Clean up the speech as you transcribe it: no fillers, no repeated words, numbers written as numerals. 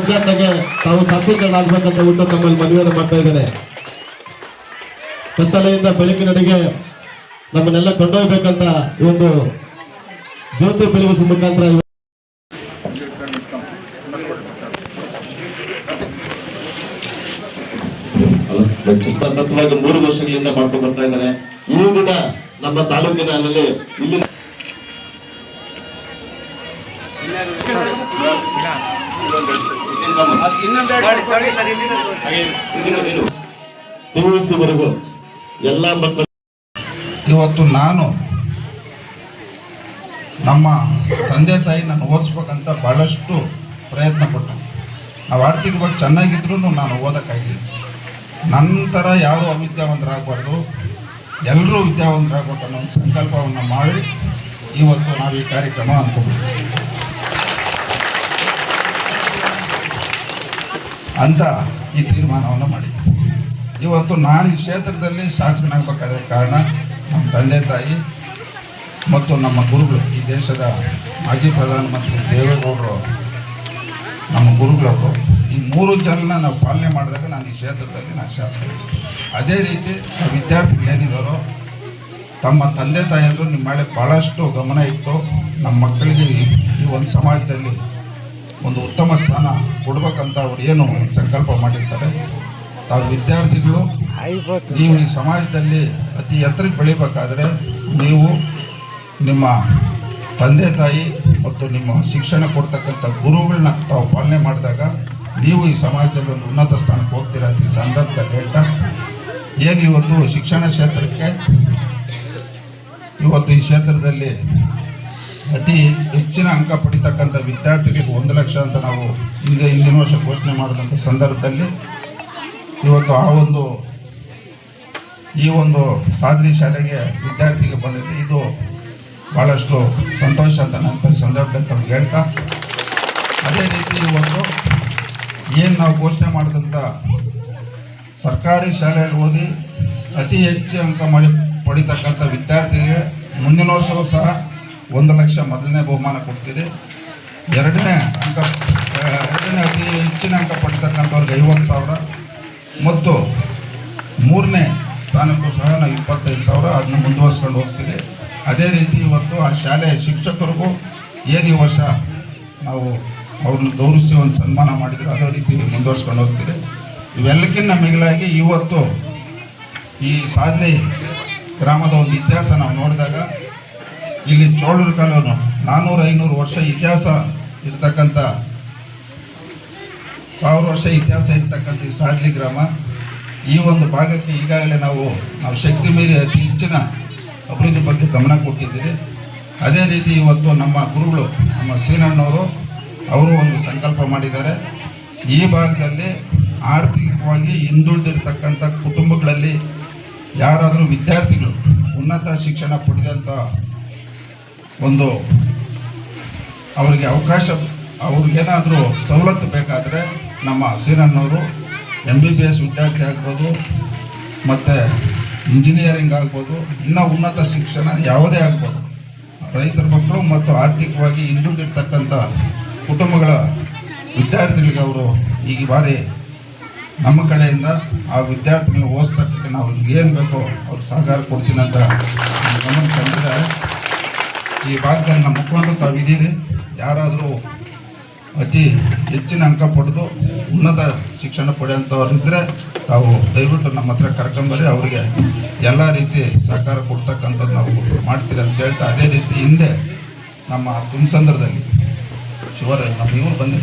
ಉದ್ಘಾಟನೆಗೆ ತಾವು ಸಾಕ್ಷೀಕರಣ ಆಗ್ಬೇಕಂತ ಬಿಟ್ಟು ತಮ್ಮಲ್ಲಿ ಮನವಿಯನ್ನು ಮಾಡ್ತಾ ಇದ್ದೇನೆ. ಕತ್ತಲೆಯಿಂದ ಬೆಳಕಿನಡೆಗೆ ನಮ್ಮನ್ನೆಲ್ಲ ಕೊಂಡೊಯ್ಬೇಕಂತ ಈ ಒಂದು ಜ್ಯೋತಿ ಬೆಳಗಿಸುವ ಮುಖಾಂತರ ಸತತವಾಗಿ 3 ವರ್ಷಗಳಿಂದ ಮಾಡ್ಕೊಂಡು ಬರ್ತಾ ಇದ್ದಾರೆ. ಈ ದಿನ ನಮ್ಮ ತಾಲೂಕಿನಲ್ಲಿ ಇಲ್ಲಿ PUC-ವರೆಗೂ ಎಲ್ಲ ಮಕ್ಕಳು ಇವತ್ತು ನಾನು ನಮ್ಮ ತಂದೆ ತಾಯಿ ನಾನು ಓದಿಸ್ಬೇಕಂತ ಬಹಳಷ್ಟು ಪ್ರಯತ್ನ ಪಟ್ಟೆ. ನಾವು ಆರ್ಥಿಕವಾಗಿ ಚೆನ್ನಾಗಿದ್ರು ನಾನು ಓದೋಕ್ಕಾಗಿಲ್ಲ. ನಂತರ ಯಾರು ಅವಿದ್ಯಾವಂತರಾಗಬಾರ್ದು, ಎಲ್ಲರೂ ವಿದ್ಯಾವಂತರಾಗಬೇಕು ಅನ್ನೋ ಸಂಕಲ್ಪವನ್ನು ಮಾಡಿ ಇವತ್ತು ನಾವು ಈ ಕಾರ್ಯಕ್ರಮ ಅಂದ್ಕೊಂಡಿದ್ದೀವಿ. ಅಂತ ಈ ತೀರ್ಮಾನವನ್ನು ಮಾಡಿದ್ದೆ. ಇವತ್ತು ನಾನು ಈ ಕ್ಷೇತ್ರದಲ್ಲಿ ಶಾಸಕನಾಗಬೇಕಾದ್ರೆ ಕಾರಣ ನಮ್ಮ ತಂದೆ ತಾಯಿ ಮತ್ತು ನಮ್ಮ ಗುರುಗಳು, ಈ ದೇಶದ ಮಾಜಿ ಪ್ರಧಾನಮಂತ್ರಿ ದೇವೇಗೌಡರು ನಮ್ಮ ಗುರುಗಳವರು. ಈ 3 ಜನನ ನಾವು ಪಾಲನೆ ಮಾಡಿದಾಗ ನಾನು ಈ ಕ್ಷೇತ್ರದಲ್ಲಿ ನಾನು ಶಾಸಕನಾಗಿದ್ದೆ. ಅದೇ ರೀತಿ ವಿದ್ಯಾರ್ಥಿಗಳೇನಿದ್ದಾರೋ ತಮ್ಮ ತಂದೆ ತಾಯಿಯರು ನಿಮ್ಮ ಮೇಲೆ ಭಾಳಷ್ಟು ಗಮನ ಇಟ್ಟು ನಮ್ಮ ಮಕ್ಕಳಿಗೆ ಈ ಒಂದು ಸಮಾಜದಲ್ಲಿ ಒಂದು ಉತ್ತಮ ಸ್ಥಾನ ಕೊಡ್ಬೇಕಂತ ಅವ್ರು ಏನು ಸಂಕಲ್ಪ ಮಾಡಿರ್ತಾರೆ. ತಾವು ವಿದ್ಯಾರ್ಥಿಗಳು ನೀವು ಈ ಸಮಾಜದಲ್ಲಿ ಅತಿ ಎತ್ತರಕ್ಕೆ ಬೆಳಿಬೇಕಾದ್ರೆ ನೀವು ನಿಮ್ಮ ತಂದೆ ತಾಯಿ ಮತ್ತು ನಿಮ್ಮ ಶಿಕ್ಷಣ ಕೊಡ್ತಕ್ಕಂಥ ಗುರುಗಳನ್ನ ತಾವು ಪಾಲನೆ ಮಾಡಿದಾಗ ನೀವು ಈ ಸಮಾಜದಲ್ಲಿ ಒಂದು ಉನ್ನತ ಸ್ಥಾನಕ್ಕೆ ಹೋಗ್ತೀರ ಅಂತ ಈ ಸಂದರ್ಭದಲ್ಲಿ ಹೇಳ್ತಾ, ಏನು ಇವತ್ತು ಶಿಕ್ಷಣ ಕ್ಷೇತ್ರಕ್ಕೆ ಇವತ್ತು ಈ ಕ್ಷೇತ್ರದಲ್ಲಿ ಅತಿ ಹೆಚ್ಚಿನ ಅಂಕ ಪಡಿತಕ್ಕಂಥ ವಿದ್ಯಾರ್ಥಿಗಳಿಗೆ 1 ಲಕ್ಷ ಅಂತ ನಾವು ಹಿಂದಿನ ವರ್ಷ ಘೋಷಣೆ ಮಾಡಿದಂಥ ಸಂದರ್ಭದಲ್ಲಿ ಇವತ್ತು ಈ ಒಂದು ಸಾಧನೆ ಶಾಲೆಗೆ ವಿದ್ಯಾರ್ಥಿಗೆ ಬಂದಿದೆ. ಇದು ಭಾಳಷ್ಟು ಸಂತೋಷ ಅಂತ ನಾನು ಸಂದರ್ಭದಲ್ಲಿ ತಮ್ಗೆ ಹೇಳ್ತಾ, ಅದೇ ರೀತಿ ಇವತ್ತು ಏನು ನಾವು ಘೋಷಣೆ ಮಾಡಿದಂಥ ಸರ್ಕಾರಿ ಶಾಲೆಯಲ್ಲಿ ಓದಿ ಅತಿ ಹೆಚ್ಚು ಅಂಕ ಪಡಿತಕ್ಕಂಥ ವಿದ್ಯಾರ್ಥಿಗೆ ಮುಂದಿನ ವರ್ಷವೂ ಸಹ 1 ಲಕ್ಷ ಮೊದಲನೇ ಬಹುಮಾನ ಕೊಡ್ತೀರಿ. ಎರಡನೇ ಅತಿ ಹೆಚ್ಚಿನ ಅಂಕ ಪಡಿತಕ್ಕಂಥವ್ರಿಗೆ 50,000 ಮತ್ತು 3ನೇ ಸ್ಥಾನಕ್ಕೂ ಸಹ ನಾವು 25,000 ಅದನ್ನು ಮುಂದುವರ್ಸ್ಕೊಂಡು ಹೋಗ್ತೀರಿ. ಅದೇ ರೀತಿ ಇವತ್ತು ಆ ಶಾಲೆಯ ಶಿಕ್ಷಕರಿಗೂ ಏನು ಈ ವರ್ಷ ನಾವು ಅವ್ರನ್ನ ಗೌರವಿಸಿ ಒಂದು ಸನ್ಮಾನ ಮಾಡಿದರೆ ಅದೇ ರೀತಿ ಮುಂದುವರ್ಸ್ಕೊಂಡು ಹೋಗ್ತೀರಿ. ಇವೆಲ್ಲಕ್ಕಿಂತ ಮಿಗಿಲಾಗಿ ಇವತ್ತು ಈ ಸಾದ್ಲಿ ಗ್ರಾಮದ ಒಂದು ಇತಿಹಾಸ ನಾವು ನೋಡಿದಾಗ ಇಲ್ಲಿ ಚೋಳರ ಕಾಲನು 400-500 ವರ್ಷ ಇತಿಹಾಸ ಇರ್ತಕ್ಕಂಥ 1000 ವರ್ಷ ಇತಿಹಾಸ ಇರ್ತಕ್ಕಂಥ ಈ ಸಾದ್ಲಿ ಗ್ರಾಮ ಈ ಒಂದು ಭಾಗಕ್ಕೆ ಈಗಾಗಲೇ ನಾವು ಶಕ್ತಿ ಮೀರಿ ಅತಿ ಹೆಚ್ಚಿನ ಅಭಿವೃದ್ಧಿ ಬಗ್ಗೆ ಗಮನ ಕೊಟ್ಟಿದ್ದೀರಿ. ಅದೇ ರೀತಿ ಇವತ್ತು ನಮ್ಮ ಗುರುಗಳು ನಮ್ಮ ಸೀನಣ್ಣವರು ಅವರು ಒಂದು ಸಂಕಲ್ಪ ಮಾಡಿದ್ದಾರೆ. ಈ ಭಾಗದಲ್ಲಿ ಆರ್ಥಿಕವಾಗಿ ಹಿಂದುಳಿದಿರ್ತಕ್ಕಂಥ ಕುಟುಂಬಗಳಲ್ಲಿ ಯಾರಾದರೂ ವಿದ್ಯಾರ್ಥಿಗಳು ಉನ್ನತ ಶಿಕ್ಷಣ ಪಡೆದಂಥ ಒಂದು ಅವರಿಗೆ ಅವಕಾಶ ಅವ್ರಿಗೇನಾದರೂ ಸವಲತ್ತು ಬೇಕಾದರೆ ನಮ್ಮ ಸೀನಣ್ಣವರು MBBS ವಿದ್ಯಾರ್ಥಿ ಆಗ್ಬೋದು, ಮತ್ತು ಇಂಜಿನಿಯರಿಂಗ್ ಆಗ್ಬೋದು, ಇನ್ನೂ ಉನ್ನತ ಶಿಕ್ಷಣ ಯಾವುದೇ ಆಗ್ಬೋದು, ರೈತರ ಮಕ್ಕಳು ಮತ್ತು ಆರ್ಥಿಕವಾಗಿ ಹಿಂದುಳಿದಿರ್ತಕ್ಕಂಥ ಕುಟುಂಬಗಳ ವಿದ್ಯಾರ್ಥಿಗಳಿಗೆ ಅವರು ಈ ಬಾರಿ ನಮ್ಮ ಕಡೆಯಿಂದ ಆ ವಿದ್ಯಾರ್ಥಿಗಳನ್ನ ಓದಿಸ್ತಕ್ಕೆ ನಾವು ಏನು ಬೇಕೋ ಅವ್ರು ಸಹಕಾರ ಕೊಡ್ತೀನಿ ಅಂತ ಗಮನ ತಂದಿದ್ದಾರೆ. ಈ ಭಾಗದಲ್ಲಿ ನಮ್ಮ ಮುಖಂಡರು ತಾವು ಇದ್ದೀರಿ. ಯಾರಾದರೂ ಅತಿ ಹೆಚ್ಚಿನ ಅಂಕ ಪಡೆದು ಉನ್ನತ ಶಿಕ್ಷಣ ಪಡೆಯುವಂಥವ್ರಿದ್ದರೆ ತಾವು ದಯವಿಟ್ಟು ನಮ್ಮ ಹತ್ರ ಕರ್ಕೊಂಬರ್ರಿ. ಅವರಿಗೆ ಎಲ್ಲ ರೀತಿ ಸಹಕಾರ ಕೊಡ್ತಕ್ಕಂಥದ್ದು ನಾವು ಮಾಡ್ತೀರಿ ಅಂತ ಹೇಳ್ತಾ, ಅದೇ ರೀತಿ ಹಿಂದೆ ನಮ್ಮ ತುಮಸಂದ್ರದಲ್ಲಿ ನಮ್ಮ ಇವರು ಬಂದಿದ್ದಾರೆ.